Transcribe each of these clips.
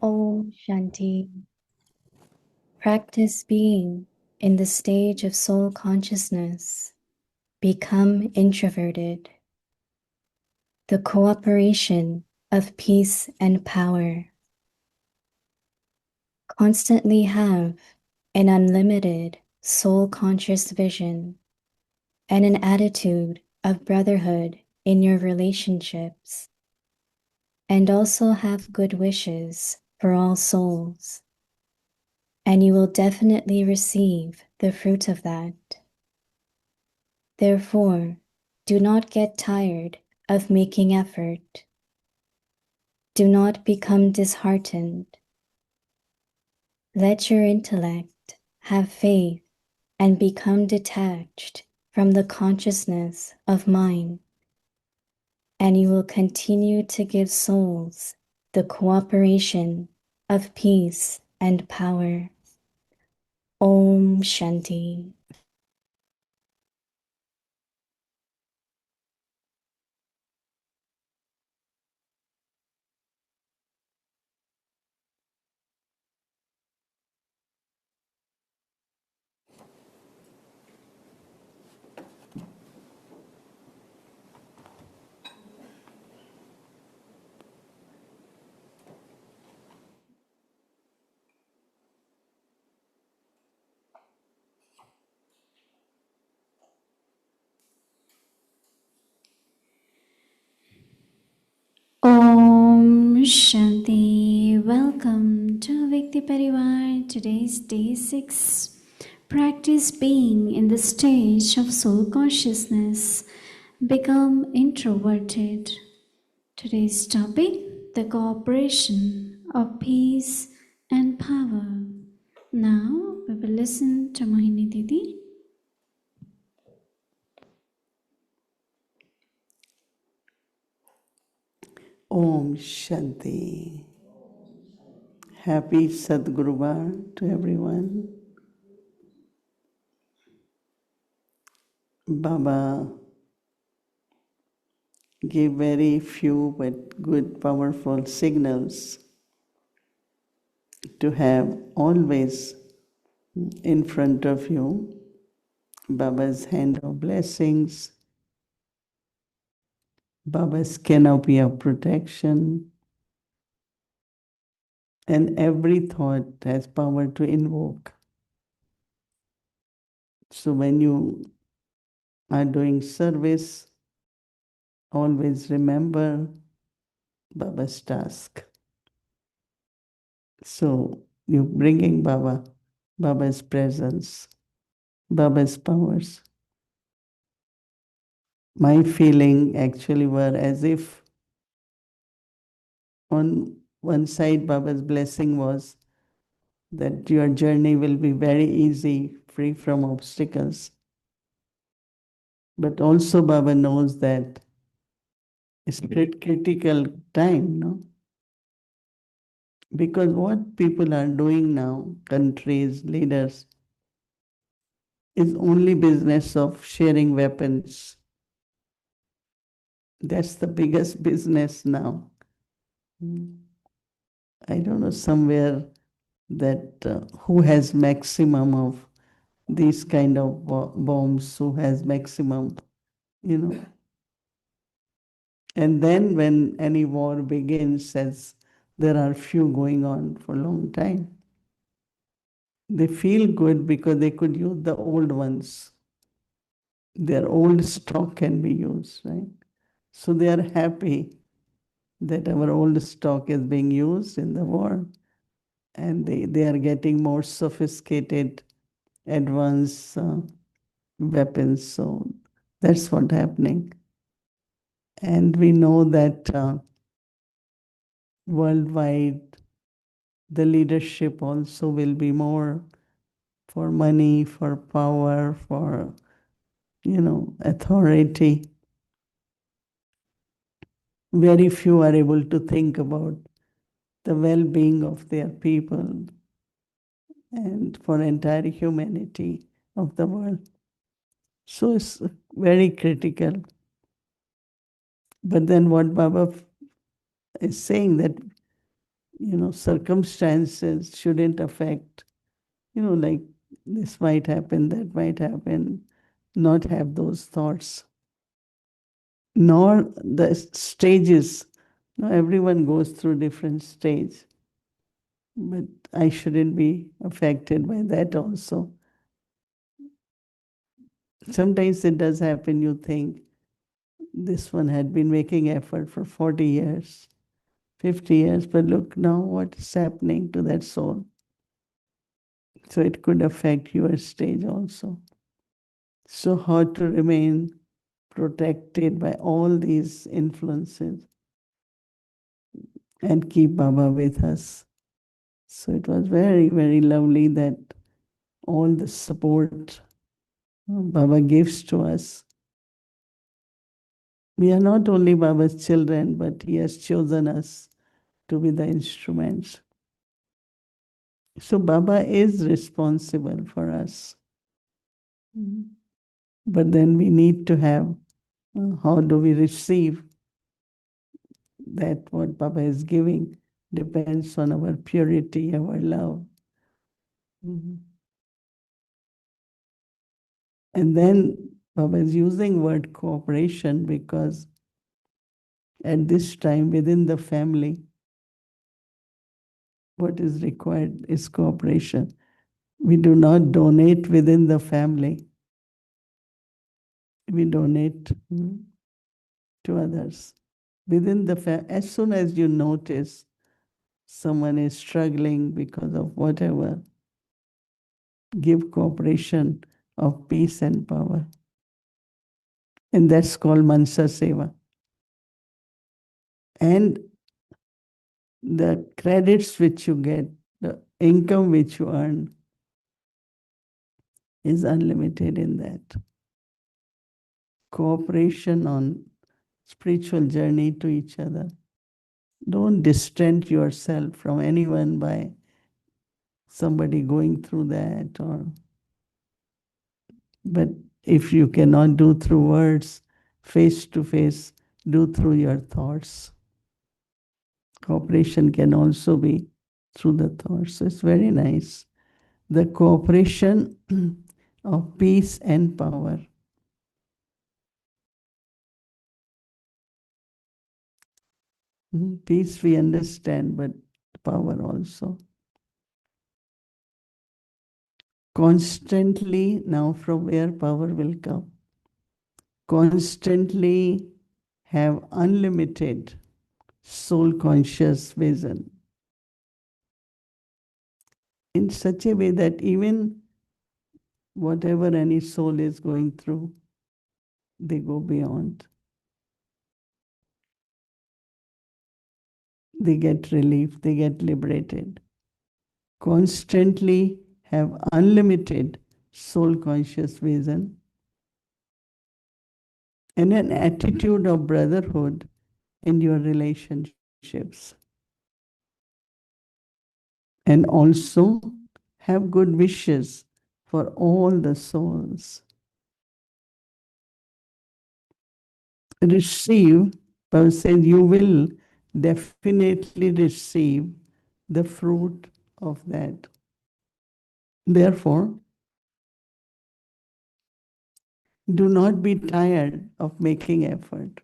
Om Shanti. Practice being in the stage of soul consciousness. Become introverted. The cooperation of peace and power. Constantly have an unlimited soul conscious vision and an attitude of brotherhood in your relationships, and also have good wishes for all souls. And you will definitely receive the fruit of that. Therefore, do not get tired of making effort. Do not become disheartened. Let your intellect have faith and become detached from the consciousness of mind, and you will continue to give souls the cooperation of peace and power. Om Shanti. Om Shanti. Welcome to Vikti Parivar. Today's day 6. Practice being in the stage of soul consciousness. Become introverted. Today's topic, the cooperation of peace and power. Now we will listen to Mohini Didi. Om Shanti. Happy Sadguruvar to everyone. Baba gave very few but good, powerful signals to have always in front of you Baba's hand of blessings, Baba's canopy of protection, and every thought has power to invoke. So when you are doing service, always remember Baba's task. So you're bringing Baba's presence, Baba's powers. My feeling actually were as if on one side Baba's blessing was that your journey will be very easy, free from obstacles. But also Baba knows that it's critical time, no? Because what people are doing now, countries, leaders, is only business of sharing weapons. That's the biggest business now. I don't know, somewhere that who has maximum of these kind of bombs, who has maximum, you know. And then when any war begins, as there are few going on for a long time, they feel good because they could use the old ones. Their old stock can be used, right? So they are happy that our old stock is being used in the war, and they are getting more sophisticated, advanced weapons. So that's what's happening. And we know that worldwide, the leadership also will be more for money, for power, for, authority. Very few are able to think about the well-being of their people and for entire humanity of the world. So it's very critical. But then what Baba is saying that circumstances shouldn't affect, like this might happen, that might happen, not have those thoughts, nor the stages. Everyone goes through different stage, but I shouldn't be affected by that also. Sometimes it does happen, you think this one had been making effort for 40 years, 50 years, but look now what is happening to that soul. So it could affect your stage also. So how to remain protected by all these influences and keep Baba with us. So it was very, very lovely that all the support Baba gives to us. We are not only Baba's children, but he has chosen us to be the instruments. So Baba is responsible for us. But then we need to have, how do we receive that what Baba is giving depends on our purity, our love. And then Baba is using word cooperation because at this time within the family, what is required is cooperation. We do not donate within the family. We donate to others. Within the family, as soon as you notice someone is struggling because of whatever, give cooperation of peace and power. And that's called Mansa Seva. And the credits which you get, the income which you earn is unlimited in that. Cooperation on spiritual journey to each other. Don't distance yourself from anyone by somebody going through that, but if you cannot do through words, face to face, do through your thoughts. Cooperation can also be through the thoughts. So it's very nice. The cooperation of peace and power. Peace we understand, but power also. Constantly, now from where power will come? Constantly have unlimited soul conscious vision in such a way that even whatever any soul is going through, they go beyond. They get relief, they get liberated. Constantly have unlimited soul conscious vision and an attitude of brotherhood in your relationships. And also have good wishes for all the souls. Receive, Paul said, you will definitely receive the fruit of that. Therefore, do not be tired of making effort.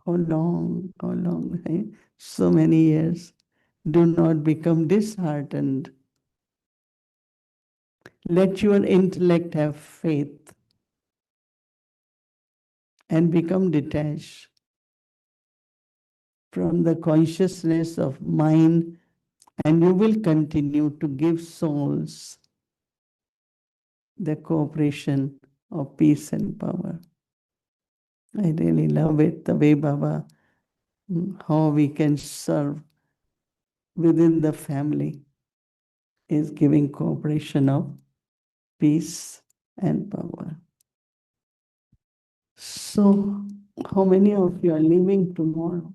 How long, how long, eh? So many years. Do not become disheartened. Let your intellect have faith and become detached from the consciousness of mind, and you will continue to give souls the cooperation of peace and power. I really love it, the way Baba, how we can serve within the family is giving cooperation of peace and power. So, how many of you are leaving tomorrow?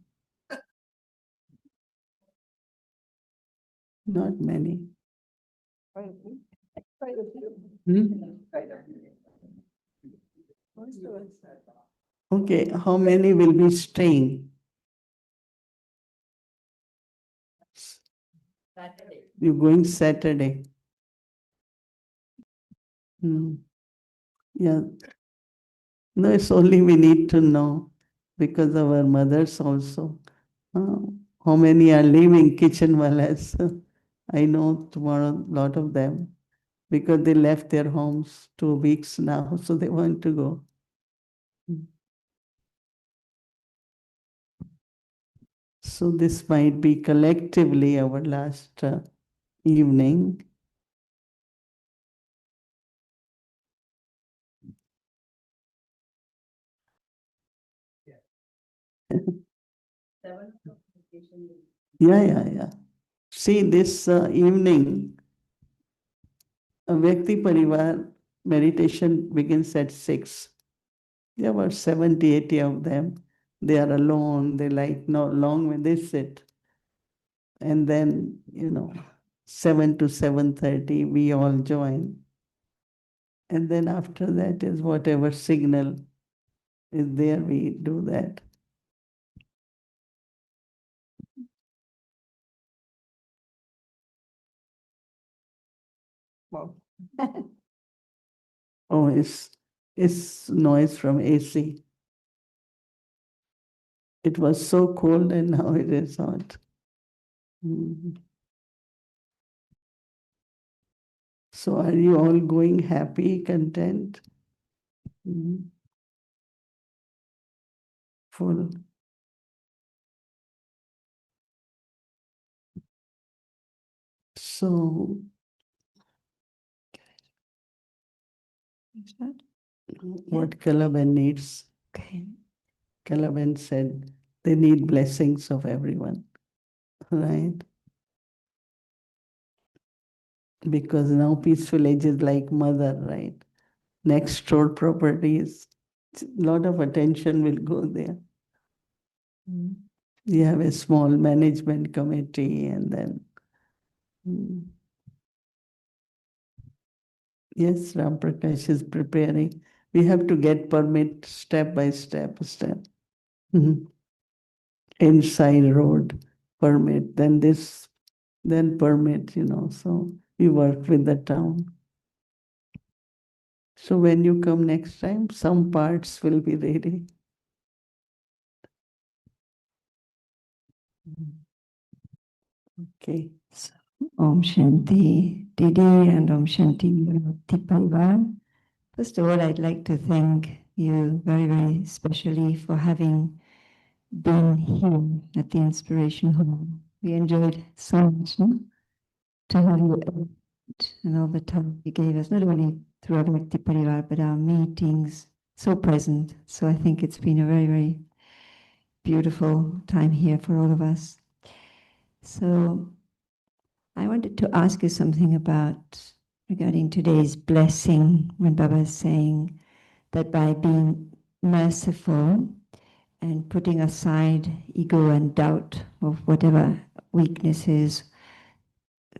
Not many. Hmm? Okay, how many will be staying? You're going Saturday. Hmm. Yeah. No, it's only we need to know because our mothers also. Uh, how many are leaving kitchen walas? I know tomorrow a lot of them because they left their homes 2 weeks now, so they want to go. So this might be collectively our last evening. Yeah. See, this evening, Vyakti Parivar meditation begins at 6. There were 70, 80 of them. They are alone. They like no long when they sit. And then, 7 to 7:30, we all join. And then after that is whatever signal is there, we do that. Wow. Oh, it's noise from AC. It was so cold and now it is hot. Mhm. So are you all going happy, content? Mhm. Full. So what Kalaban needs, Okay. Kalaban said they need blessings of everyone, right? Because now peaceful age is like mother, right? Next door properties, a lot of attention will go there. Mm. You have a small management committee and then, mm, yes, Ram Prakash is preparing. We have to get permit step by step. Mhm. Inside road permit, then this, then permit, so we work with the town. So when you come next time, some parts will be ready. Okay. So, Om Shanti Didi and Om Shanti Tipaiva. First of all, I'd like to thank you very, very specially for having been here at the Inspiration Hall. We enjoyed so much, no? To have you and all the time you gave us, not only through our Bhakti Parivar, but our meetings, so present. So I think it's been a very, very beautiful time here for all of us. So I wanted to ask you something about regarding today's blessing when Baba is saying that by being merciful and putting aside ego and doubt of whatever weaknesses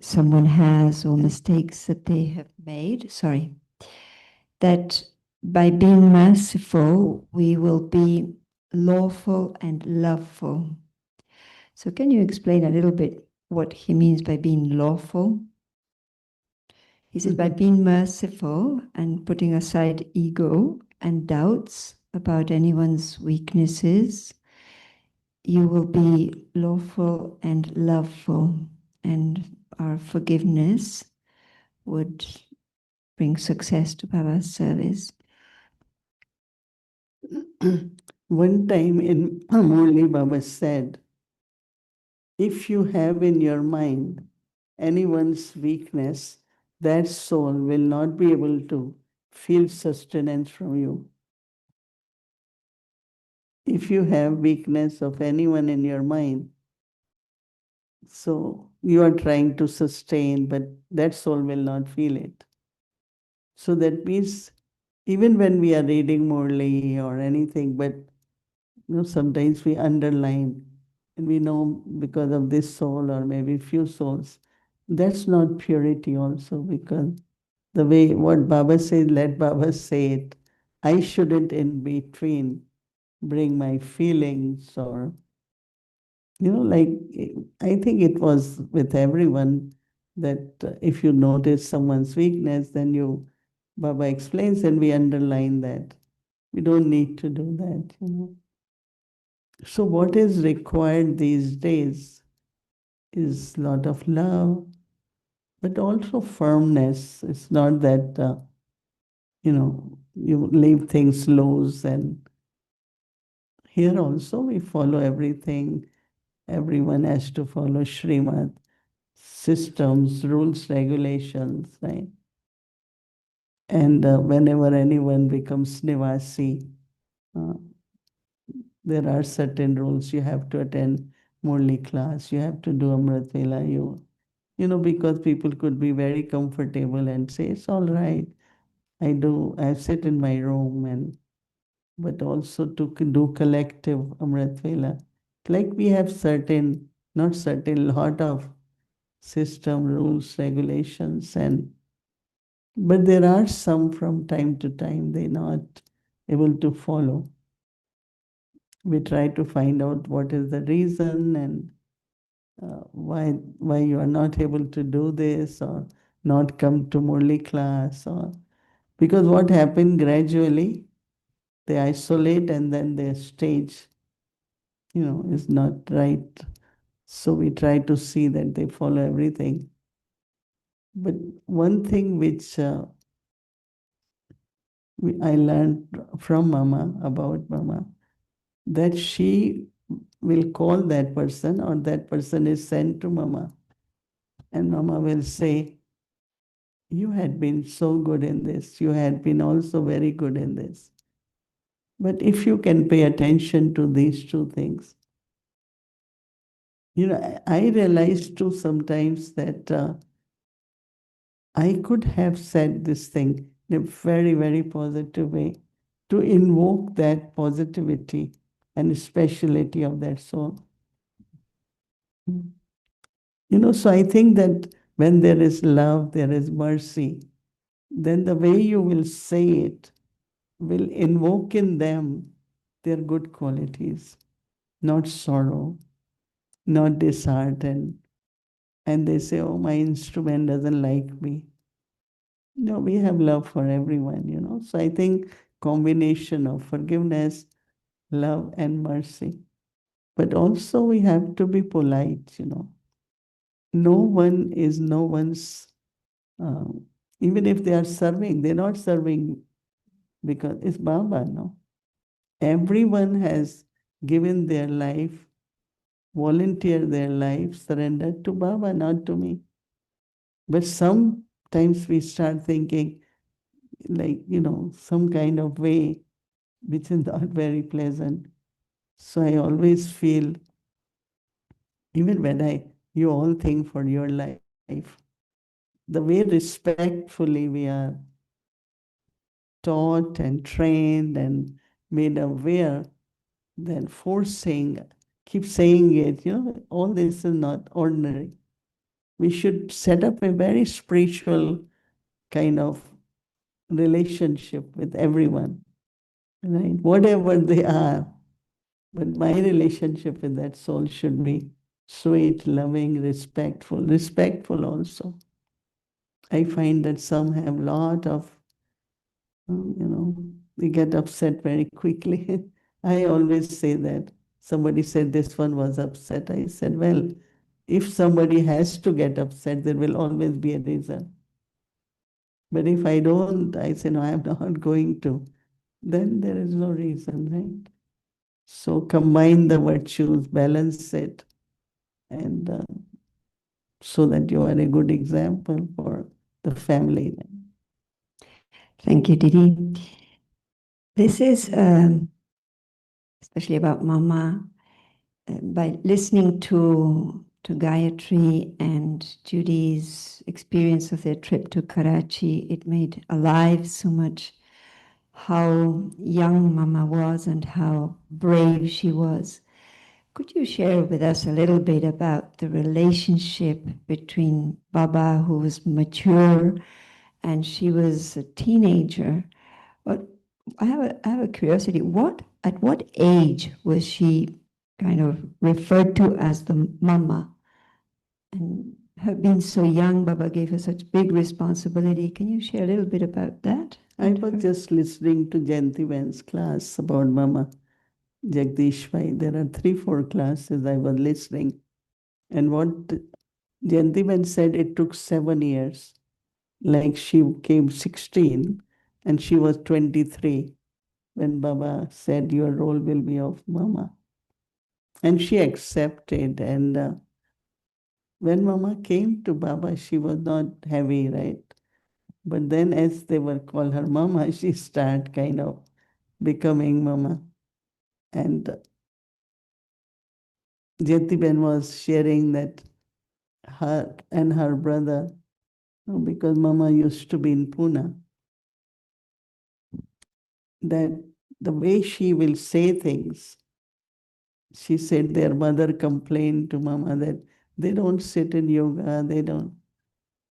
someone has or mistakes that they have made, that by being merciful, we will be lawful and loveful. So can you explain a little bit what he means by being lawful? He says, by being merciful and putting aside ego and doubts about anyone's weaknesses, you will be lawful and loveful, and our forgiveness would bring success to Baba's service. One time in Murli Baba said, if you have in your mind anyone's weakness, that soul will not be able to feel sustenance from you. If you have weakness of anyone in your mind, so you are trying to sustain, but that soul will not feel it. So that means even when we are reading Murli or anything, but sometimes we underline and we know because of this soul or maybe few souls. That's not purity also, because the way what Baba says, let Baba say it. I shouldn't in between bring my feelings or, like, I think it was with everyone. that if you notice someone's weakness, then Baba explains and we underline that. We don't need to do that. So what is required these days is a lot of love, but also firmness. It's not that, you leave things loose. And here also we follow everything. Everyone has to follow Srimad, systems, rules, regulations, right? And whenever anyone becomes Nivasi, uh, there are certain rules. You have to attend Murli class, you have to do Amrit Vela, because people could be very comfortable and say, it's all right. I sit in my room, but also to do collective Amrit Vela. Like we have not certain, lot of system, rules, regulations, but there are some from time to time they're not able to follow. We try to find out what is the reason and why you are not able to do this or not come to Murli class, or because what happened gradually they isolate and then their stage is not right. So we try to see that they follow everything. But one thing which I learned from Mama, about Mama, that she will call that person or that person is sent to Mama, and Mama will say, you had been so good in this, you had been also very good in this. But if you can pay attention to these two things, I realized too sometimes that I could have said this thing in a very, very positive way to invoke that positivity and speciality of that soul. So I think that when there is love, there is mercy, then the way you will say it will invoke in them their good qualities, not sorrow, not disheartened. And they say, oh, my instrument doesn't like me. No, we have love for everyone. So I think combination of forgiveness, love, and mercy. But also we have to be polite. No one is no one's, uh, even if they are serving, they're not serving because it's Baba, no? Everyone has given their life, volunteered their life, surrendered to Baba, not to me. But sometimes we start thinking, like, some kind of way which is not very pleasant. So I always feel, even when you all think for your life, the way respectfully we are taught and trained and made aware, then forcing, keep saying it, all this is not ordinary. We should set up a very spiritual kind of relationship with everyone, right? Whatever they are. But my relationship with that soul should be sweet, loving, respectful also. I find that some have lot of, they get upset very quickly. I always say that. Somebody said this one was upset. I said, well, if somebody has to get upset, there will always be a reason. But if I don't, I say, no, I'm not going to, then there is no reason, right? So combine the virtues, balance it, and so that you are a good example for the family. Thank you, Didi. This is especially about Mama. By listening to Gayatri and Judy's experience of their trip to Karachi, it made alive so much how young Mama was and how brave she was. Could you share with us a little bit about the relationship between Baba, who was mature, and she was a teenager? But I have a curiosity. At what age was she kind of referred to as the Mama? And have been so young, Baba gave her such big responsibility. Can you share a little bit about that? I was just listening to Jayantiben's class about Mama Jagdish Bhai. There are 3, 4 classes I was listening. And what Jayantiben said, it took 7 years. Like she came 16 and she was 23 when Baba said, your role will be of Mama. And she accepted. And when Mama came to Baba, she was not heavy, right? But then as they were call her Mama, she started kind of becoming Mama. And Jyatiben was sharing that her and her brother, because Mama used to be in Pune, that the way she will say things, she said their mother complained to Mama that they don't sit in yoga, they don't.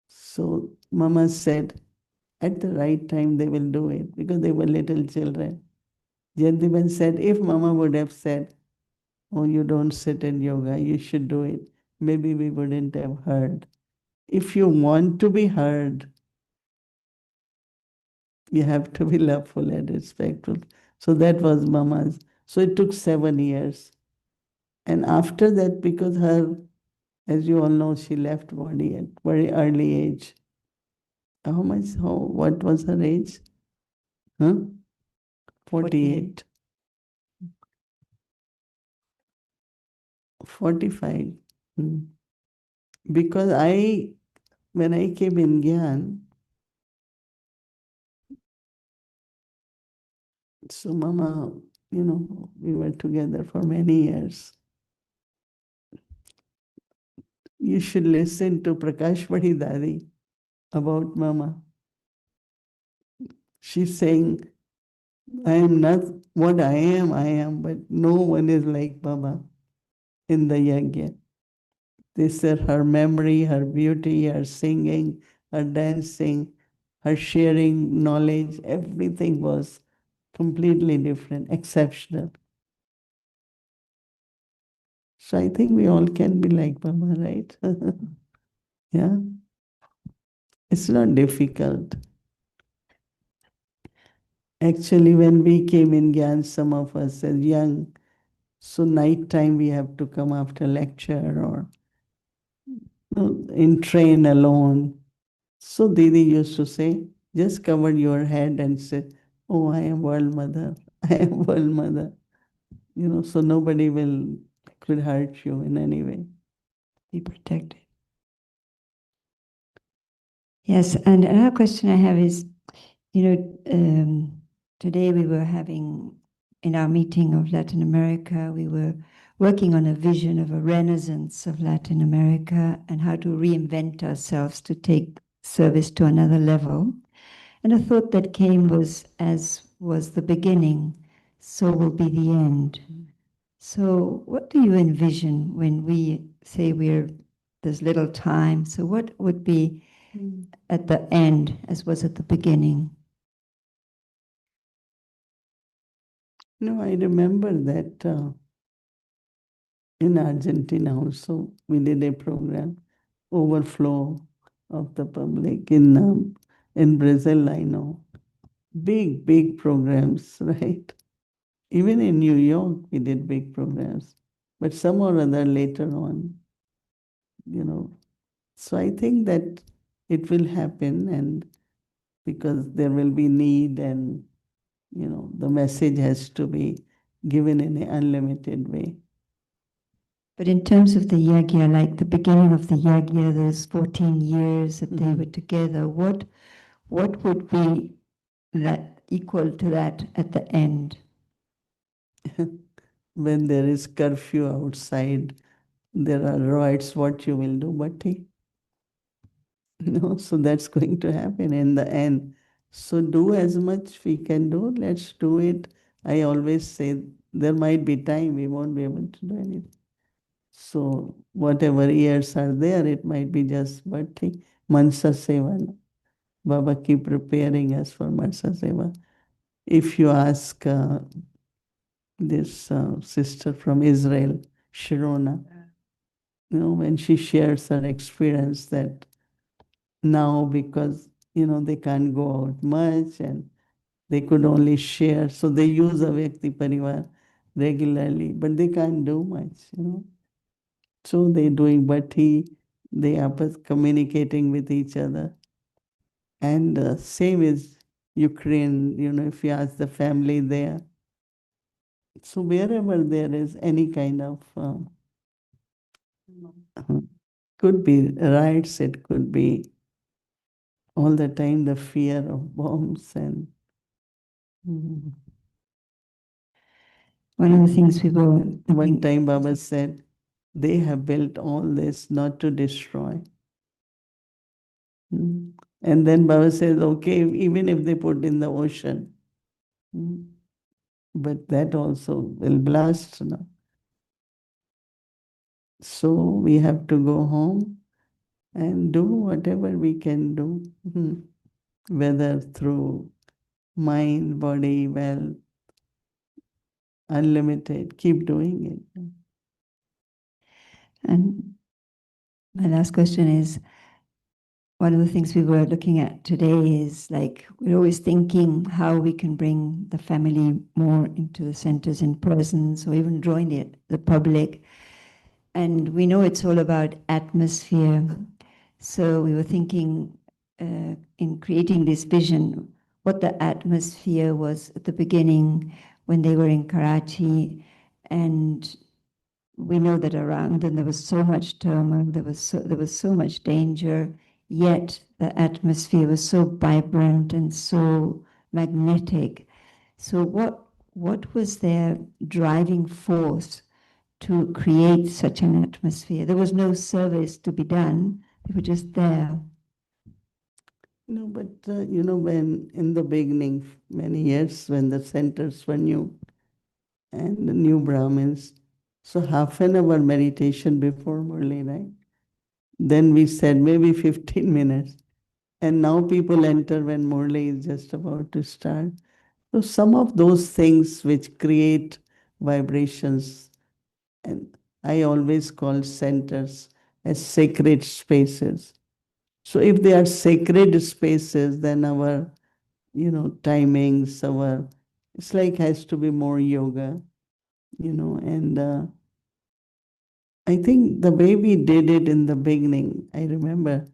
So Mama said, at the right time they will do it because they were little children. Jayantiben said, if Mama would have said, oh, you don't sit in yoga, you should do it, maybe we wouldn't have heard. If you want to be heard, you have to be loveful and respectful. So that was Mama's. So it took 7 years. And after that, because her, as you all know, she left body at very early age. What was her age? Huh? 48. 45. Hmm. Because when I came in Gyan, so Mama, we were together for many years. You should listen to Prakash Badi Dadi about Mama. She's saying, I am not what I am, but no one is like Baba in the yajna. They said her memory, her beauty, her singing, her dancing, her sharing knowledge, everything was completely different, exceptional. So I think we all can be like Baba, right? Yeah. It's not difficult. Actually, when we came in Gyan, some of us as young, so night time we have to come after lecture or in train alone. So Didi used to say, just cover your head and say, oh, I am world mother. I am world mother. So nobody could hurt you in any way. Be protected. Yes, and another question I have is, today we were having, in our meeting of Latin America, we were working on a vision of a renaissance of Latin America and how to reinvent ourselves to take service to another level. And a thought that came was, as was the beginning, so will be the end. So what do you envision when we say there's little time? So what would be at the end as was at the beginning? No, I remember that in Argentina also we did a program, overflow of the public. In Brazil, I know. Big, big programs, right? Even in New York, we did big programs. But some or other later on, you know. So I think that it will happen, and because there will be need, and the message has to be given in an unlimited way. But in terms of the yagya, like the beginning of the yagya, those 14 years that they were together, what would be that equal to that at the end? When there is curfew outside, there are riots, what you will do, Bhatti? So that's going to happen in the end. So do as much we can do, let's do it. I always say there might be time we won't be able to do anything. So whatever years are there, it might be just Bhatti, Mansa Seva. Baba keep preparing us for Mansa Seva. If you ask this sister from Israel, Shirona, when she shares her experience that now because, they can't go out much and they could only share. So they use Avyakti Parivar regularly, but they can't do much. So they're doing bhatti, they are communicating with each other. And same is Ukraine, if you ask the family there. So wherever there is any kind of, could be riots, it could be all the time the fear of bombs and One of the things we were one time Baba said, they have built all this not to destroy. And then Baba says, okay, even if they put in the ocean, but that also will blast now. So we have to go home and do whatever we can do, whether through mind, body, wealth, unlimited, keep doing it. And my last question is, one of the things we were looking at today is like we're always thinking how we can bring the family more into the centers in presence or even drawing the public. And we know it's all about atmosphere. So we were thinking in creating this vision, what the atmosphere was at the beginning when they were in Karachi. And we know that around them there was so much turmoil, there was so much danger, yet the atmosphere was so vibrant and so magnetic. So what was their driving force to create such an atmosphere? There was no service to be done, they were just there. No, but when in the beginning, many years when the centers were new and the new Brahmins, so half an hour meditation before Murli, right? Then we said maybe 15 minutes. And now people enter when Murli is just about to start. So some of those things which create vibrations, and I always call centers as sacred spaces. So if they are sacred spaces, then our, timings, it's like has to be more yoga, and I think the way we did it in the beginning, I remember,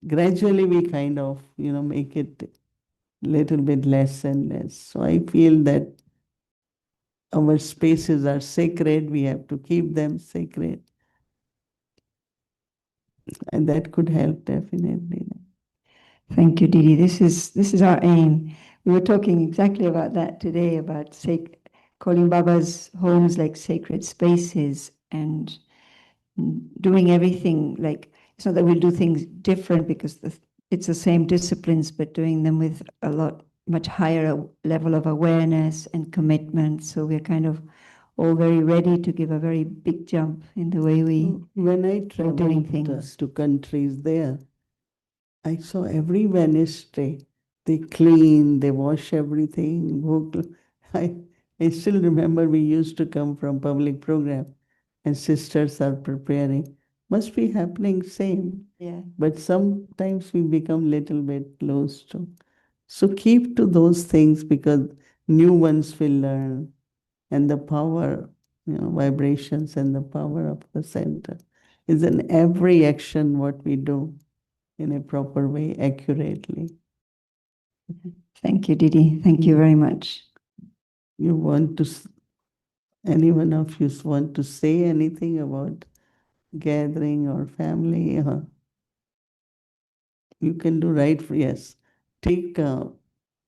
gradually we kind of, make it little bit less and less. So I feel that our spaces are sacred, we have to keep them sacred, and that could help definitely. Thank you, Didi. This is our aim. We were talking exactly about that today, about calling Baba's homes like sacred spaces and doing everything like, it's not that we'll do things different because it's the same disciplines, but doing them with a lot much higher level of awareness and commitment. So we're kind of all very ready to give a very big jump in the way we When I doing traveled things. to countries there, I saw every Wednesday they clean, they wash everything. I, I still remember we used to come from public program and sisters are preparing. Must be happening same. Yeah. But sometimes we become little bit close to. So keep to those things because new ones will learn and the power, vibrations and the power of the center is in every action what we do in a proper way, accurately. Thank you, Didi. Thank you very much. You want to, any one of you want to say anything about gathering or family? You can do right, yes. Take, give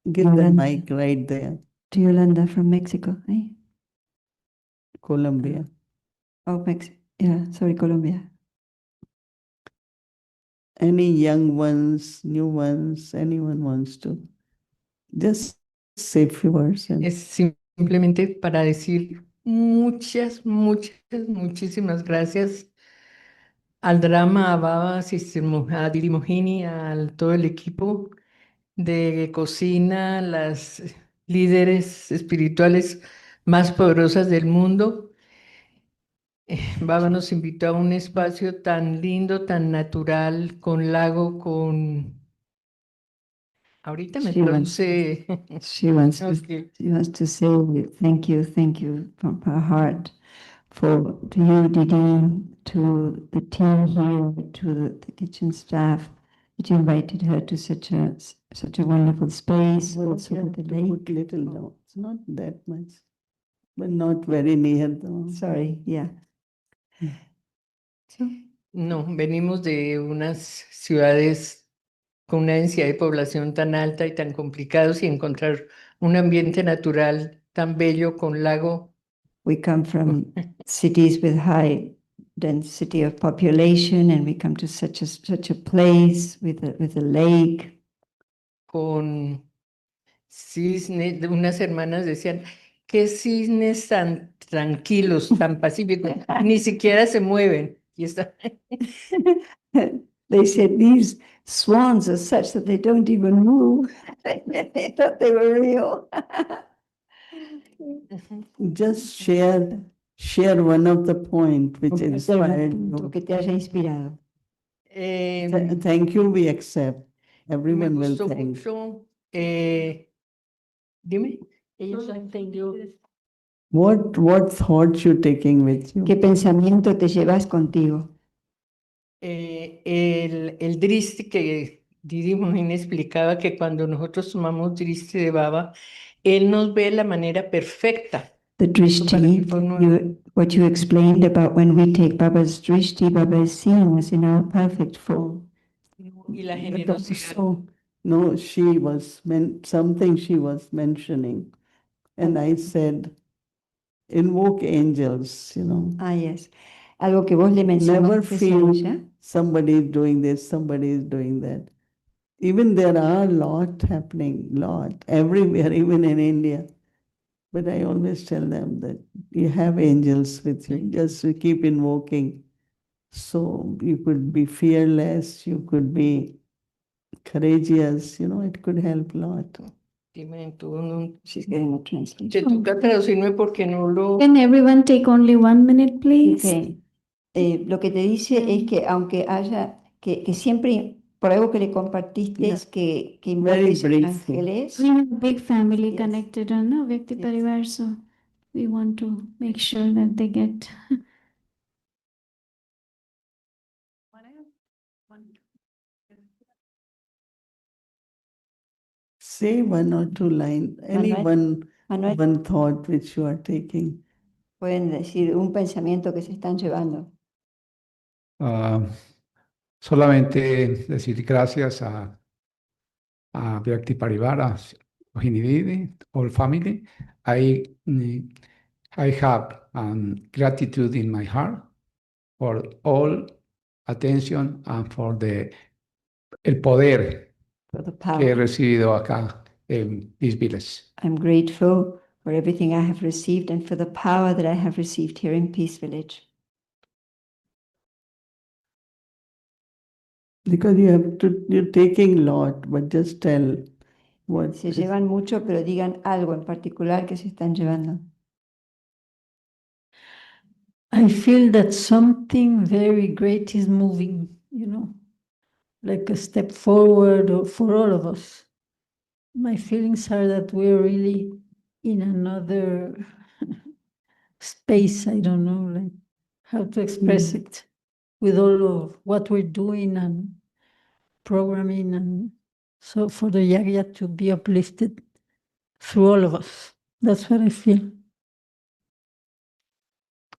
the Yolanda. mic right there. To Yolanda from Mexico, eh? Colombia. Oh, Mexico. Yeah, sorry, Colombia. Any young ones, new ones, anyone wants to. Just say a few words. Es simplemente para decir muchísimas gracias al drama, a Baba, a Didi Mohini, a todo el equipo de cocina, las líderes espirituales más poderosas del mundo. Baba nos invitó a un espacio tan lindo, tan natural, con lago, con... Ahorita me She wants, traduce. she wants to, Ok. she wants to say thank you from her heart to you, Didi, to the team here, to the kitchen staff, that you invited her to such a wonderful space, Well, also you with have the to lake. put little down. It's not that much, but not very near though. Sorry, yeah. So, No, venimos de unas ciudades con una densidad de población tan alta y tan complicados y encontrar un ambiente natural tan bello con lago. we come from cities with high density of population, and we come to such a place with a lake. Con cisnes, unas hermanas decían, qué cisnes tan tranquilos, tan pacíficos, ni siquiera se mueven. Y está... They said these swans are such that they don't even move. They thought they were real. Just share one of the point which inspired Punto you. que te haya inspirado. Thank you, we accept. Me Everyone will gustó thank. mucho. Dime. Ella ya entendió. What thoughts you taking with you? ¿Qué pensamiento te llevas contigo? El driste que Didi Mohini explicaba que cuando nosotros tomamos driste de Baba, él nos ve la manera perfecta. The drishti, what you explained about when we take Baba's drishti, Baba is seeing us in our perfect form. Y la But generosidad. also, no, something she was mentioning, and I said, invoke angels, you know. Ah, yes. Algo que vos le Never mencionaste a feel ella. somebody is doing this, somebody is doing that. Even there are a lot happening, lot, everywhere, even in India. But I always tell them that you have angels with you, just keep invoking. So you could be fearless, you could be courageous, you know, it could help a lot. Dime, tú no... She's getting a Te translation. toca traducirme porque no lo... Can everyone take only 1 minute, please? Okay. Lo que te dice es que aunque haya, que siempre, por algo que le compartiste, es que invoques briefly. ángeles. We have a big family Yes. connected on no Vyakti Yes. Parivar, so we want to make sure that they get. Say one or two lines, Manuel, one thought which you are taking. pueden decir un pensamiento que se están llevando. Solamente decir gracias a Vyakti Parivara, Mohini Didi, all family. I have gratitude in my heart for all attention and for el poder For the que he power. recibido acá en this village. I'm grateful for everything I have received and for the power that I have received here in Peace Village. Because you're taking a lot, but just tell what. Se llevan mucho, pero digan algo en particular que se están llevando. I feel that something very great is moving, you know, like a step forward for all of us. My feelings are that we're really in another space. I don't know, like how to express it with all of what we're doing and programming. And so for the Yagya to be uplifted through all of us. That's what I feel.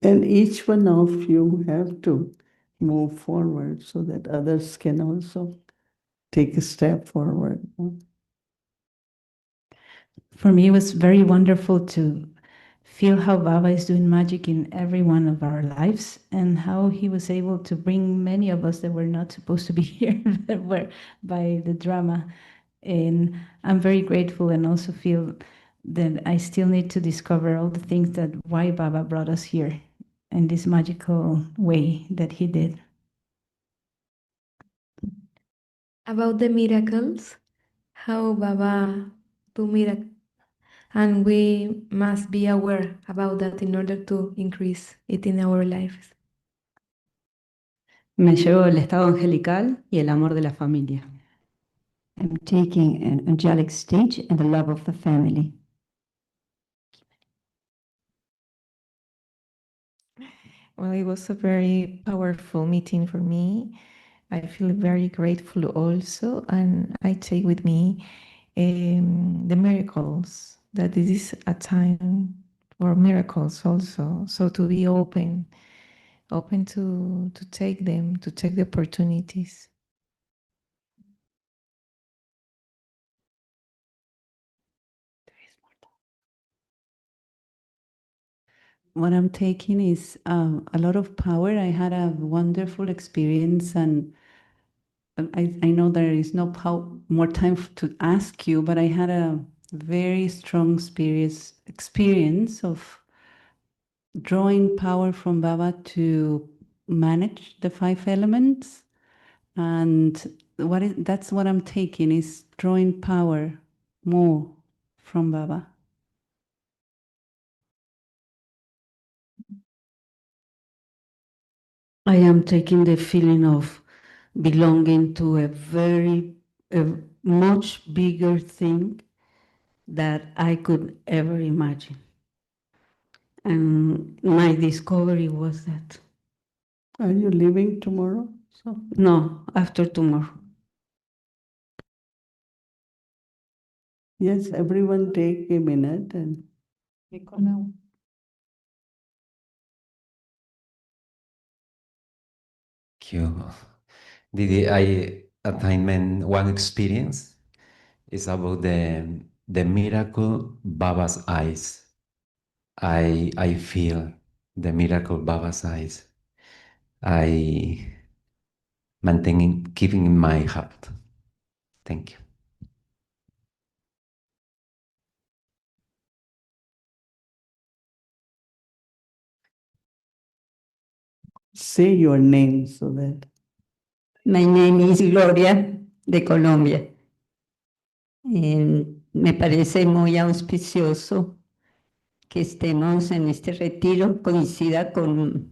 And each one of you have to move forward so that others can also take a step forward. For me, it was very wonderful to feel how Baba is doing magic in every one of our lives and how he was able to bring many of us that were not supposed to be here that were by the drama. And I'm very grateful and also feel that I still need to discover all the things that why Baba brought us here in this magical way that he did. About the miracles, how Baba do and we must be aware about that in order to increase it in our lives. Me llevo el estado angelical y el amor de la familia. I'm taking an angelic state and the love of the family. Well, it was a very powerful meeting for me. I feel very grateful also, and I take with me the miracles, that this is a time for miracles also. So to be open to take them, to take the opportunities. What I'm taking is a lot of power. I had a wonderful experience, and I know there is no more time to ask you, but I had a very strong experience of drawing power from Baba to manage the 5 elements. And that's what I'm taking, is drawing power more from Baba. I am taking the feeling of belonging to a much bigger thing that I could ever imagine. And my discovery was that. Are you leaving tomorrow? So No, after tomorrow. yes, everyone take a minute and Thank you. Didi, I attainment one experience is about the miracle Baba's eyes. I feel the miracle Baba's eyes. I maintaining keeping in my heart. Thank you. say your name so that. My name is Gloria de Colombia. Me parece muy auspicioso que estemos en este retiro, coincida con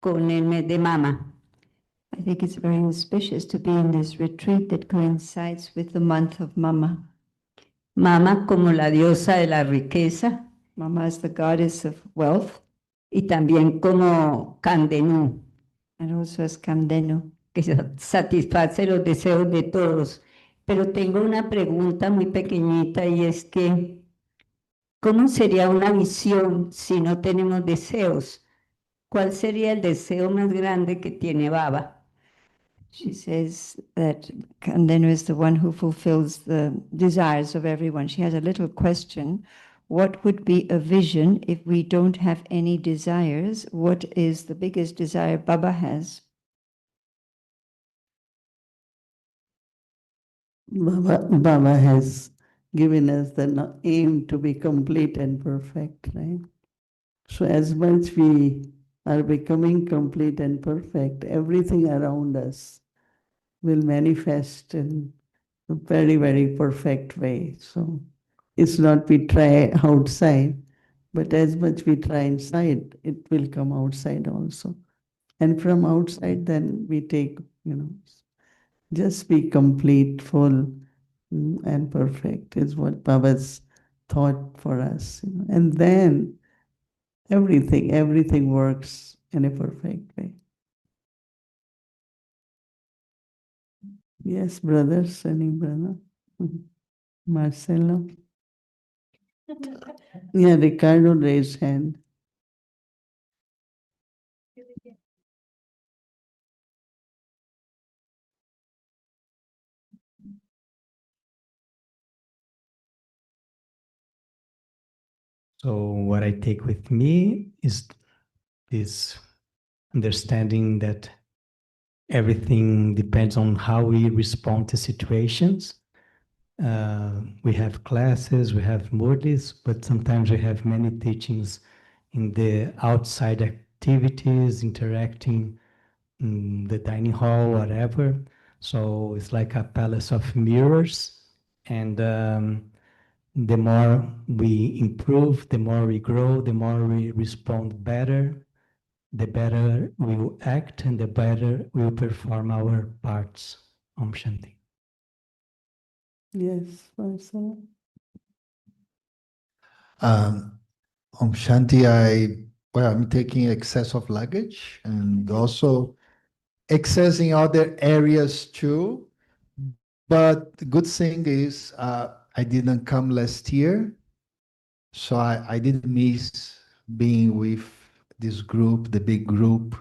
el mes de Mama. I think it's very auspicious to be in this retreat that coincides with the month of Mama. Mama como la diosa de la riqueza. Mama is the goddess of wealth. Y también como Kandenu. And also as Kandenu, que satisface los deseos de todos. Pero tengo una pregunta muy pequeñita, y es que, ¿cómo sería una visión si no tenemos deseos? ¿Cuál sería el deseo más grande que tiene Baba? She says that Kandenu is the one who fulfills the desires of everyone. She has a little question. What would be a vision if we don't have any desires? What is the biggest desire Baba has? Baba has given us the aim to be complete and perfect, right? So as much we are becoming complete and perfect, everything around us will manifest in a very, very perfect way. So it's not we try outside, but as much we try inside, it will come outside also. And from outside, then we take, just be complete, full, and perfect is what Baba's thought for us. And then everything works in a perfect way. Yes, brothers, any brother? Marcelo? Yeah, Ricardo raised hand. So what I take with me is this understanding that everything depends on how we respond to situations. We have classes, we have modalities, but sometimes we have many teachings in the outside activities, interacting in the dining hall, whatever. So it's like a palace of mirrors. And the more we improve, the more we grow, the more we respond better, the better we will act, and the better we will perform our parts. Om Shanti. Yes, Marcela. Om Shanti, I'm taking excess of luggage and also excess in other areas too. But the good thing is I didn't come last year, so I didn't miss being with this group, the big group.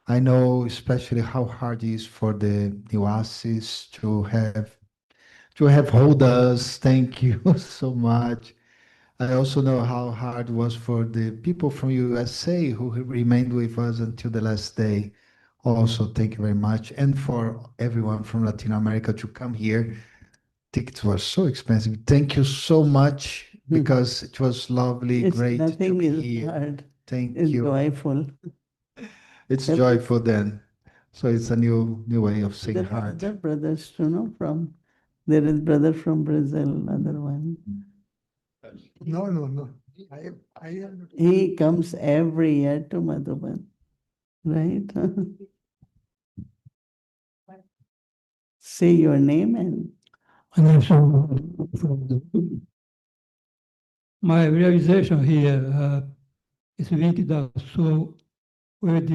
I know especially how hard it is for the Niwasis to have hold us. Thank you so much. I also know how hard it was for the people from USA who remained with us until the last day. Also, thank you very much. And for everyone from Latin America to come here. Tickets were so expensive. Thank you so much because it was lovely, great to Nothing be is here. hard. Thank It's you. joyful. It's joyful then. So it's a new way of saying There are heart. other brothers too, no? There is brother from Brazil, other one. No. He comes every year to Madhuban, right? Say your name and my realization here is linked also with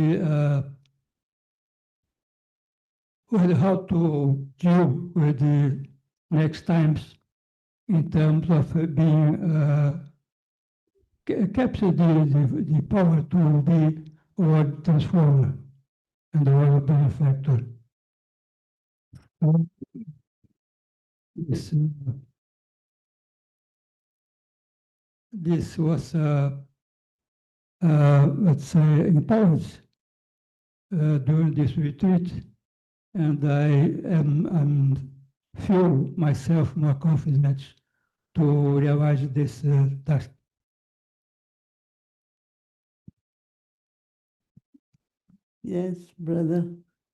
how to deal with the next times in terms of being capture the power to be a world transformer and a world benefactor. This, this was, let's say, empowered during this retreat, and I'm feel myself more confident to realize this task. yes, brother.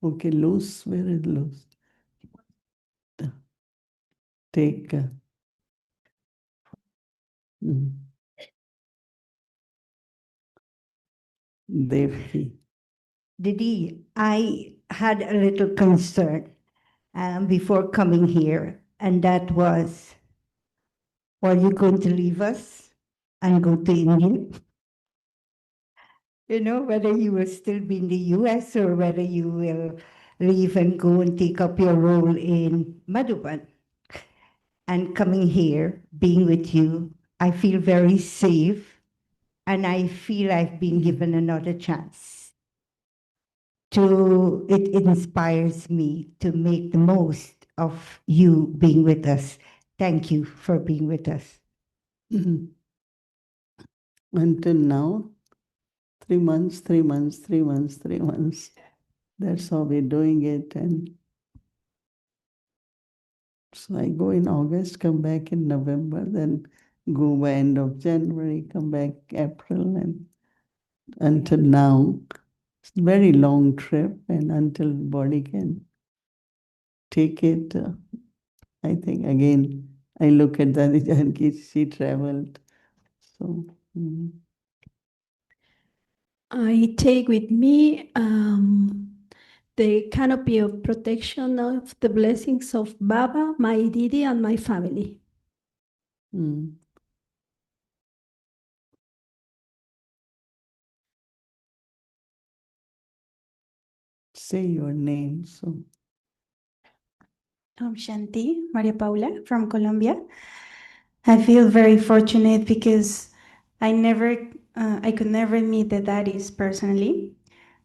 Okay, loose. Where is loose? Take. Devki. Didi, I had a little concern before coming here, and that was, are you going to leave us and go to India? You know, whether you will still be in the US or whether you will leave and go and take up your role in Madhuban. And coming here, being with you, I feel very safe, and I feel I've been given another chance. It inspires me to make the most of you being with us. Thank you for being with us. Until now, 3 months, 3 months, 3 months, 3 months. That's how we're doing it. And so I go in August, come back in November, then go by end of January, come back April, and until now. It's a very long trip, and until body can take it, I think again, I look at Dadi Janki, she traveled. So, I take with me the canopy of protection of the blessings of Baba, my Didi, and my family. Say your name. So, Shanti, Maria Paula from Colombia. I feel very fortunate because I could never meet the daddies personally.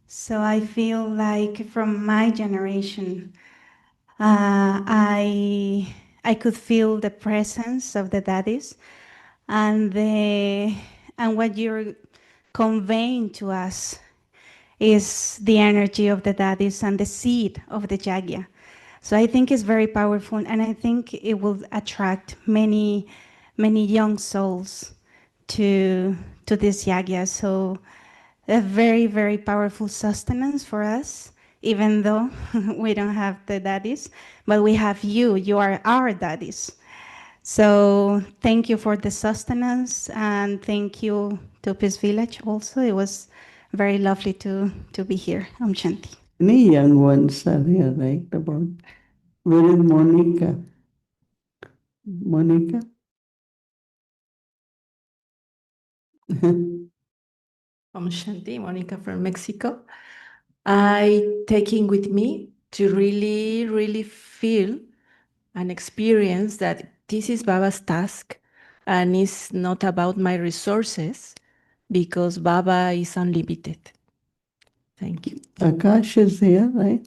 So I feel like from my generation, I could feel the presence of the daddies and what you're conveying to us is the energy of the daddies and the seed of the Jagya. So I think it's very powerful, and I think it will attract many young souls to this Yagya. So a very, very powerful sustenance for us, even though we don't have the daddies, but we have you. You are our daddies. So thank you for the sustenance, and thank you to Peace Village also. It was very lovely to be here. Om Shanti. Many young ones are here, right? About where is Monica? Monica? Om Shanti, Monica from Mexico. I taking with me to really, really feel and experience that this is Baba's task and it's not about my resources because Baba is unlimited. Thank you. Akash is here, right?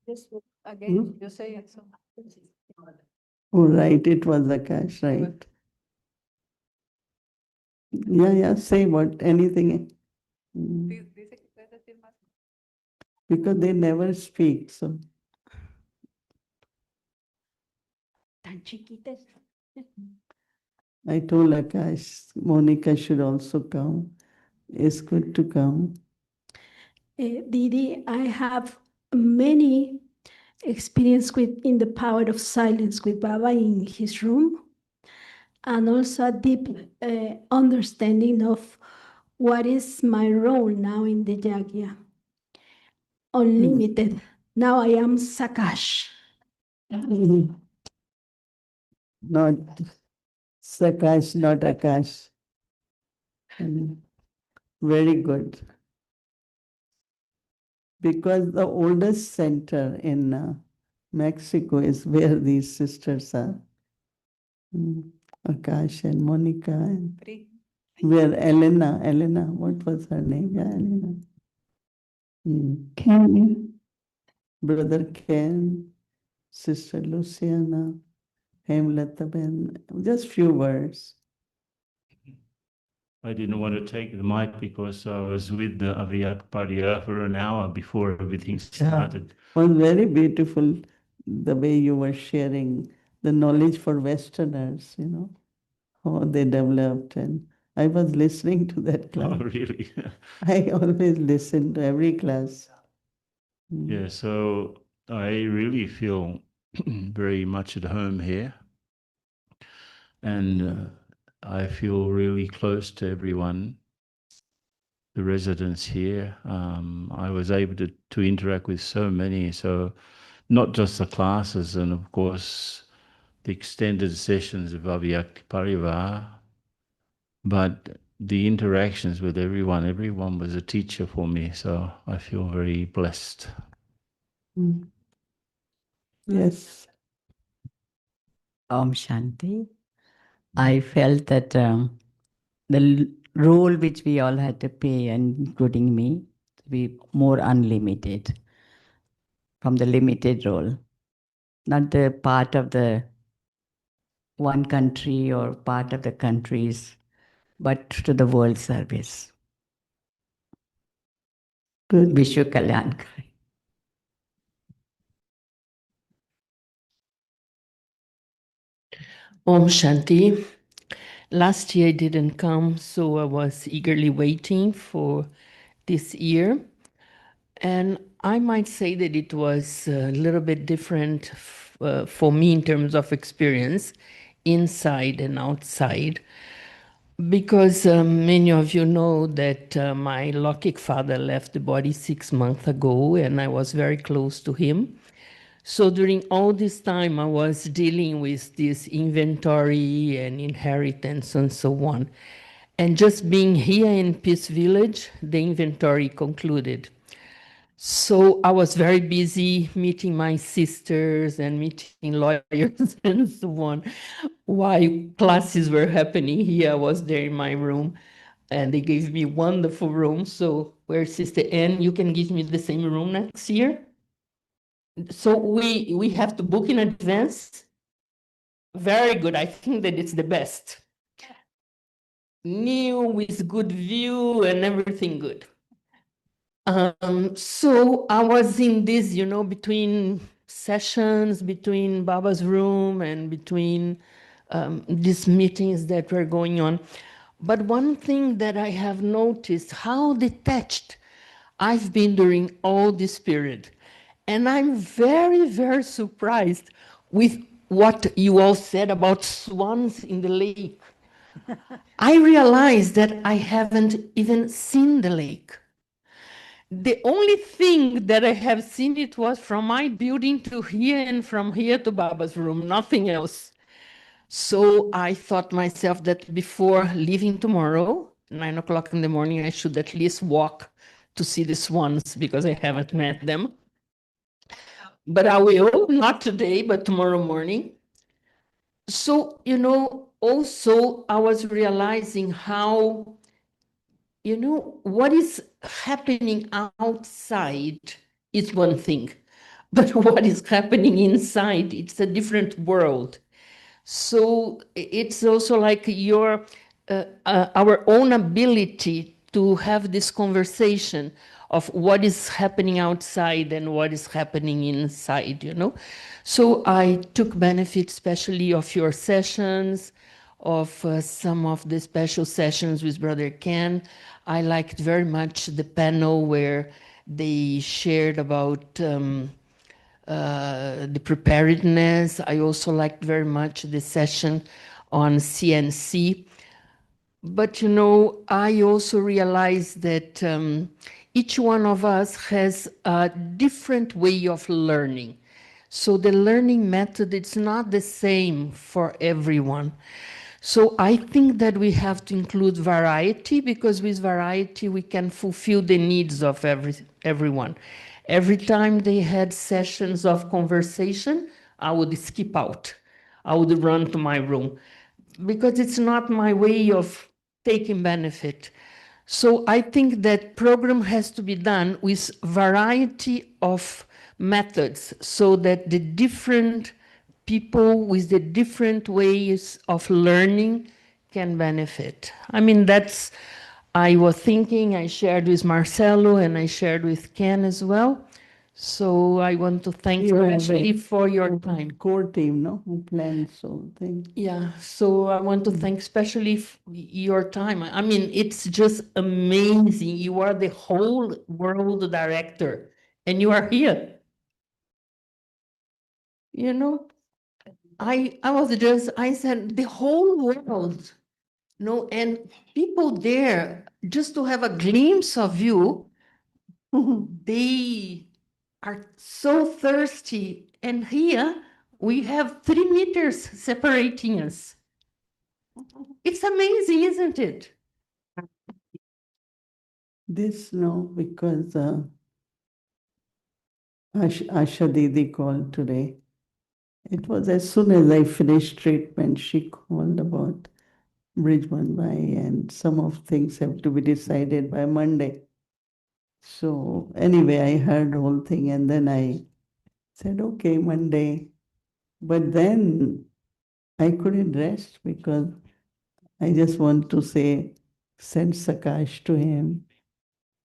Yes, again, you say it. Oh, right, it was Akash, right? Yeah, say what, anything. Mm. Because they never speak, so. Tan chiquitas. I told Akash, Monica should also come. It's good to come. Didi, I have many experience with in the power of silence with Baba in his room, and also a deep understanding of what is my role now in the Yagya. Unlimited. Now I am Sakash. Not Sakash, not Akash. Very good. Because the oldest center in Mexico is where these sisters are. Akash and Monica and where Elena, what was her name? Yeah, Elena. Ken. Brother Ken, Sister Luciana, Hemlata Ben, just few words. I didn't want to take the mic because I was with the Aviat Paria for an hour before everything started. It was very beautiful the way you were sharing the knowledge for Westerners, how they developed. And I was listening to that class. Oh, really? I always listen to every class. Yeah, so I really feel very much at home here. And I feel really close to everyone, the residents here. I was able to interact with so many, so not just the classes and of course the extended sessions of Avyakti Parivar, but the interactions with everyone. Everyone was a teacher for me, so I feel very blessed. Yes. Om Shanti. I felt that the role which we all had to play, including me, to be more unlimited from the limited role, not the part of the one country or part of the countries, but to the world service. Good. Vishwa Kalyan. Om Shanti. Last year I didn't come, so I was eagerly waiting for this year. And I might say that it was a little bit different for me in terms of experience, inside and outside, because many of you know that my Lokik father left the body 6 months ago, and I was very close to him. So during all this time, I was dealing with this inventory and inheritance and so on. And just being here in Peace Village, the inventory concluded. So I was very busy meeting my sisters and meeting lawyers and so on. While classes were happening here, I was there in my room, and they gave me wonderful room. So where Sister Anne, you can give me the same room next year? So we have to book in advance. Very good. I think that it's the best. New with good view and everything good. So I was in this, between sessions, between Baba's room and between these meetings that were going on. But one thing that I have noticed, how detached I've been during all this period. And I'm very, very surprised with what you all said about swans in the lake. I realized that I haven't even seen the lake. The only thing that I have seen it was from my building to here and from here to Baba's room, nothing else. So I thought myself that before leaving tomorrow, 9 o'clock in the morning, I should at least walk to see the swans because I haven't met them. But I will, not today, but tomorrow morning. So, also I was realizing how, what is happening outside is one thing, but what is happening inside, it's a different world. So it's also like our own ability to have this conversation of what is happening outside and what is happening inside. So I took benefit especially of your sessions, of some of the special sessions with Brother Ken. I liked very much the panel where they shared about the preparedness. I also liked very much the session on CNC. But I also realized that each one of us has a different way of learning. So the learning method, it's not the same for everyone. So I think that we have to include variety, because with variety we can fulfill the needs of everyone. Every time they had sessions of conversation, I would skip out. I would run to my room because it's not my way of taking benefit. So I think that program has to be done with variety of methods so that the different people with the different ways of learning can benefit. I mean, I was thinking, I shared with Marcelo and I shared with Ken as well. So I want to thank you especially for your time. Core team, no? Who plans whole thing. Yeah, so I want to thank especially your time. I mean, it's just amazing. You are the whole world director and you are here. I said the whole world, and people there, just to have a glimpse of you, they are so thirsty. And here we have 3 meters separating us. It's amazing, isn't it? This, no, because Asha Didi called today. It was as soon as I finished treatment, she called about Bridge One by, and some of things have to be decided by Monday. So anyway, I heard the whole thing and then I said, okay, Monday. But then I couldn't rest because I just want to send Sakash to him.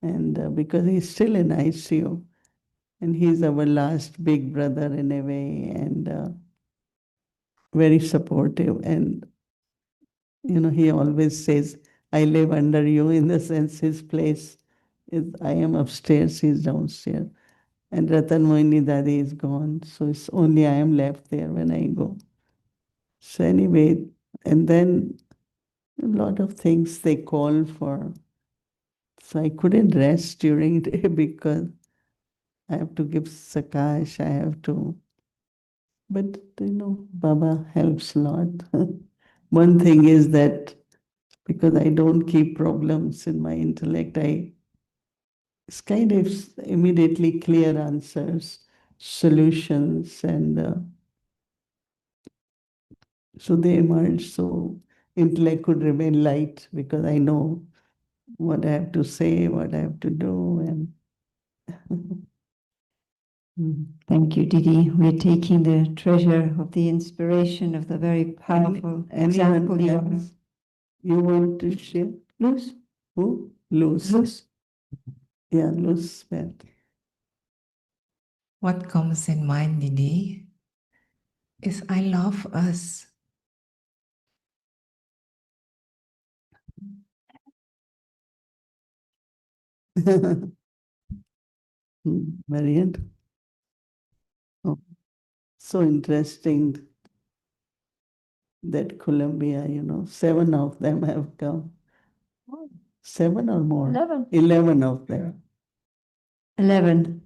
And because he's still in ICU and he's our last big brother in a way, and very supportive. And, he always says, I live under you, in the sense his place is, I am upstairs, he's downstairs. And Ratan Mohini Dadi is gone, so it's only I am left there when I go. So anyway, and then a lot of things they call for. So I couldn't rest during the day because I have to give Sakash, I have to. But, Baba helps a lot. One thing is that because I don't keep problems in my intellect, it's kind of immediately clear answers, solutions, and so they emerge. So intellect could remain light because I know what I have to say, what I have to do, and Thank you, Didi. We're taking the treasure of the inspiration of the very powerful example you are. You want to share? Luz? Who? Luz. Luz. Yeah, Luz Beth. What comes in mind, Didi, is I love us. Marian. Oh, so interesting. that Colombia, 7 of them have come. 7 or more? 11. 11 of them. 11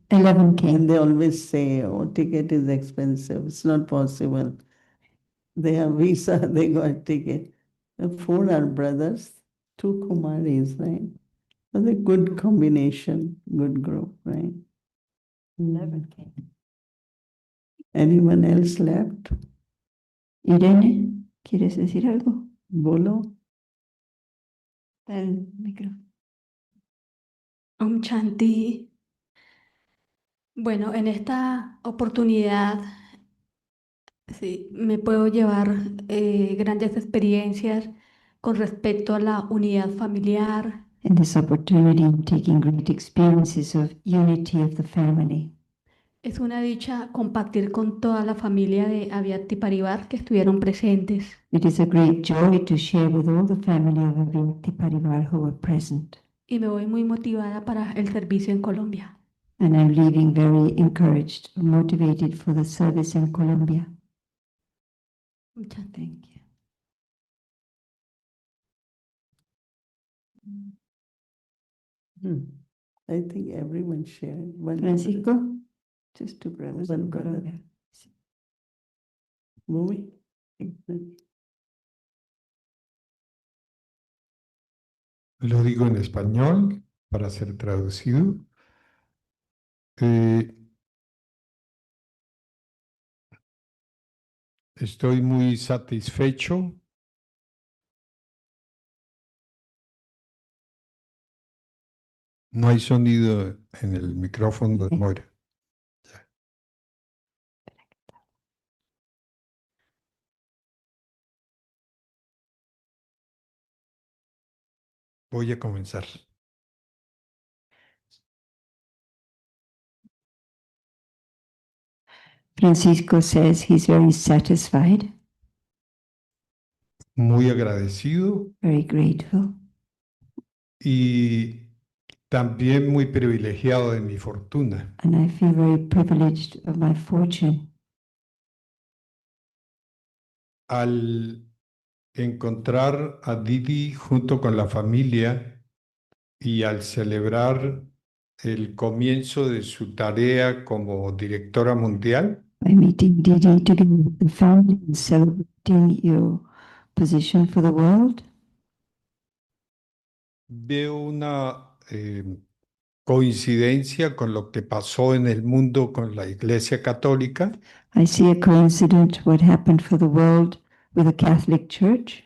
came. And they always say, oh, ticket is expensive. It's not possible. They have visa, they got ticket. The 4 are brothers, 2 Kumaris, right? So a good combination, good group, right? 11 came. Anyone else left? Irene, ¿quieres decir algo? Bolo? El micrófono. Om Shanti. Bueno, en esta oportunidad sí, me puedo llevar grandes experiencias con respecto a la unidad familiar. In this opportunity, I'm taking great experiences of unity of the family. Es una dicha compartir con toda la familia de Avyakti Parivar que estuvieron presentes. It is a great joy to share with all the family of Avyakti Parivar who were present. Y me voy muy motivada para el servicio en Colombia. And I'm leaving very encouraged, motivated for the service in Colombia. Muchas Thank you. I think everyone shared. One Francisco, just 2 brothers One in brother. Colombia. Movie? Lo digo en español para ser traducido. Estoy muy satisfecho No hay sonido en el micrófono de Moira. Voy a comenzar. Francisco says he's very satisfied, Muy agradecido very grateful, y también muy privilegiado de mi fortuna. and I feel very privileged of my fortune. Al encontrar a Didi junto con la familia y al celebrar el comienzo de su tarea como directora mundial, By meeting Didi together with the family and celebrating your position for the world, veo una coincidencia con lo que pasó en el mundo con la Iglesia Católica, I see a coincidence what happened for the world with the Catholic Church,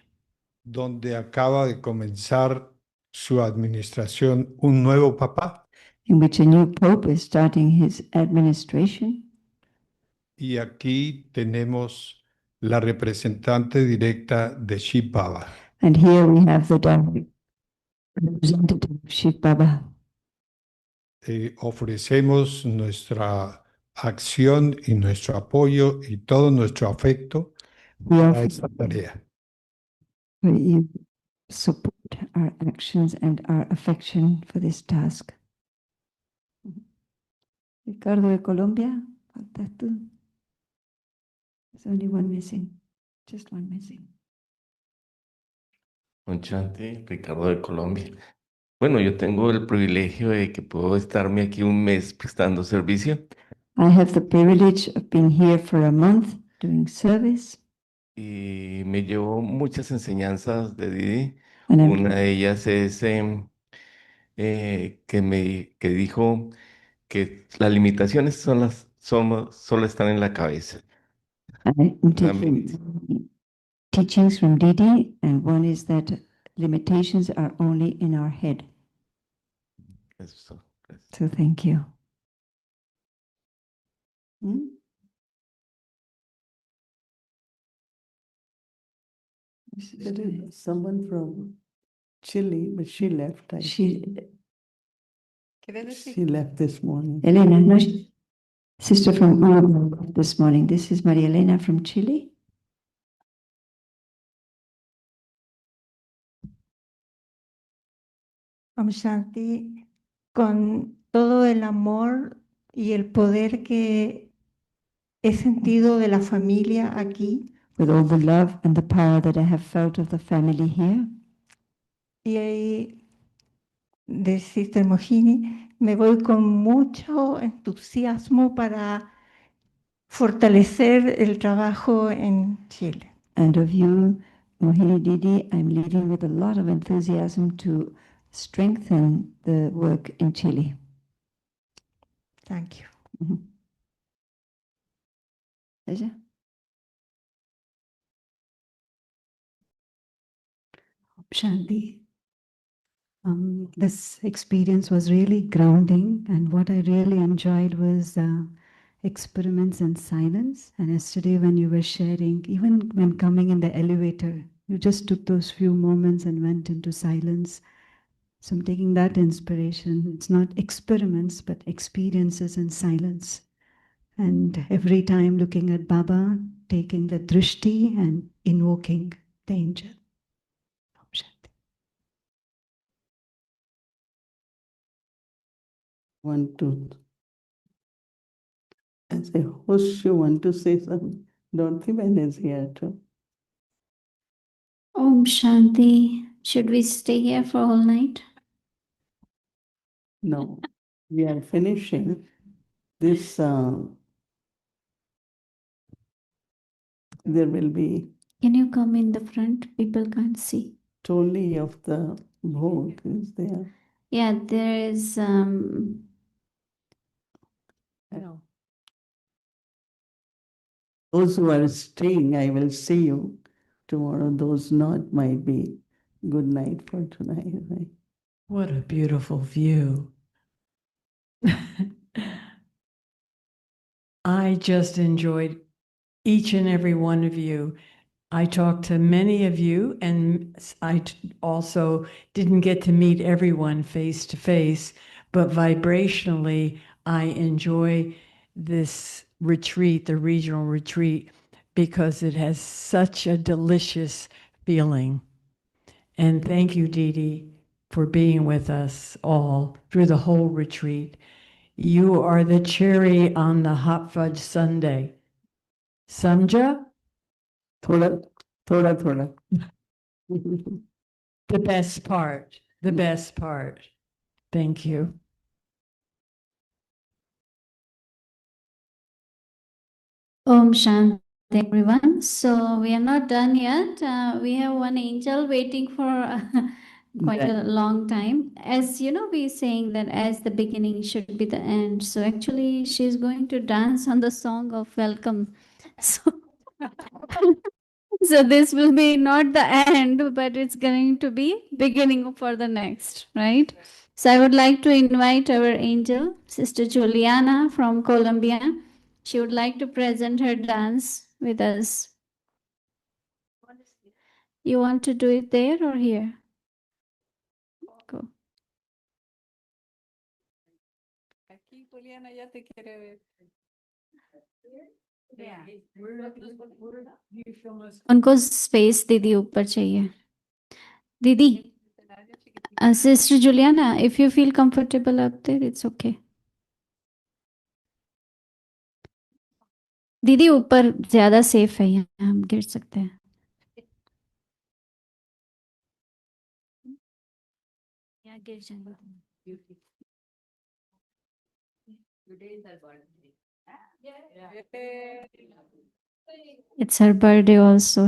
donde acaba de comenzar su administración un nuevo papa, in which a new pope is starting his administration. y aquí tenemos la representante directa de Shiv Baba. And here we have the direct representative of Shiv Baba. Ofrecemos nuestra acción y nuestro apoyo y todo nuestro afecto We a offer esta tarea. for you support our actions and our affection for this task. Ricardo de Colombia, faltas tú. There's only one missing, just one missing. Conchante, Ricardo de Colombia. Bueno, yo tengo el privilegio de que puedo estarme aquí un mes prestando servicio I have the privilege of being here for a month doing service. y me llevo muchas enseñanzas de Didi. And I'm- Una de ellas es que dijo que las limitaciones solo están en la cabeza. I'm La mente. taking teachings from Didi, and one is that limitations are only in our head. Eso es todo. Gracias. So thank you. Someone from Chile, but she left. She left this morning. Elena, no, sister from Uruguay this morning. This is Maria Elena from Chile. Om Shanti, con todo el amor y el poder que he sentido de la familia aquí, with all the love and the power that I have felt of the family here. Y de Sister Mohini, me voy con mucho entusiasmo para fortalecer el trabajo en Chile. And of you, Mohini Didi, I'm leaving with a lot of enthusiasm to strengthen the work in Chile. Thank you. Pleasure. Shanti. This experience was really grounding, and what I really enjoyed was experiments in silence. And yesterday, when you were sharing, even when coming in the elevator, you just took those few moments and went into silence. So I'm taking that inspiration. It's not experiments, but experiences in silence. And every time looking at Baba, taking the drishti and invoking the angel. Want to, as a host, you want to say something? Dorothy Ben is here too. Om Shanti. Should we stay here for all night? No, we are finishing this. There will be Can you come in the front? People can't see. Toli of the boat is there. Yeah, there is. No. Those who are staying, I will see you tomorrow. Those not might be good night for tonight. Right? What a beautiful view. I just enjoyed each and every one of you. I talked to many of you, and I also didn't get to meet everyone face to face, but vibrationally, I enjoy this retreat, the regional retreat, because it has such a delicious feeling. And thank you, Didi, for being with us all through the whole retreat. You are the cherry on the hot fudge sundae. Samja? Thoda. The best part. The best part. Thank you. Om Shanti, everyone. So we are not done yet. We have one angel waiting for quite a long time. As you know, we're saying that as the beginning should be the end. So actually, she's going to dance on the song of welcome. So, so this will be not the end, but it's going to be beginning for the next, right? So I would like to invite our angel, Sister Juliana from Colombia. She would like to present her dance with us. You want to do it there or here? Go. उनको space दीदी ऊपर चाहिए दीदी sister Juliana if you feel comfortable up there it's okay दीदी ऊपर ज्यादा safe है यहाँ हम गिर सकते हैं यहाँ गिर जाएंगे It's her birthday also.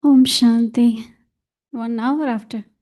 Om Shanti. 1 hour after.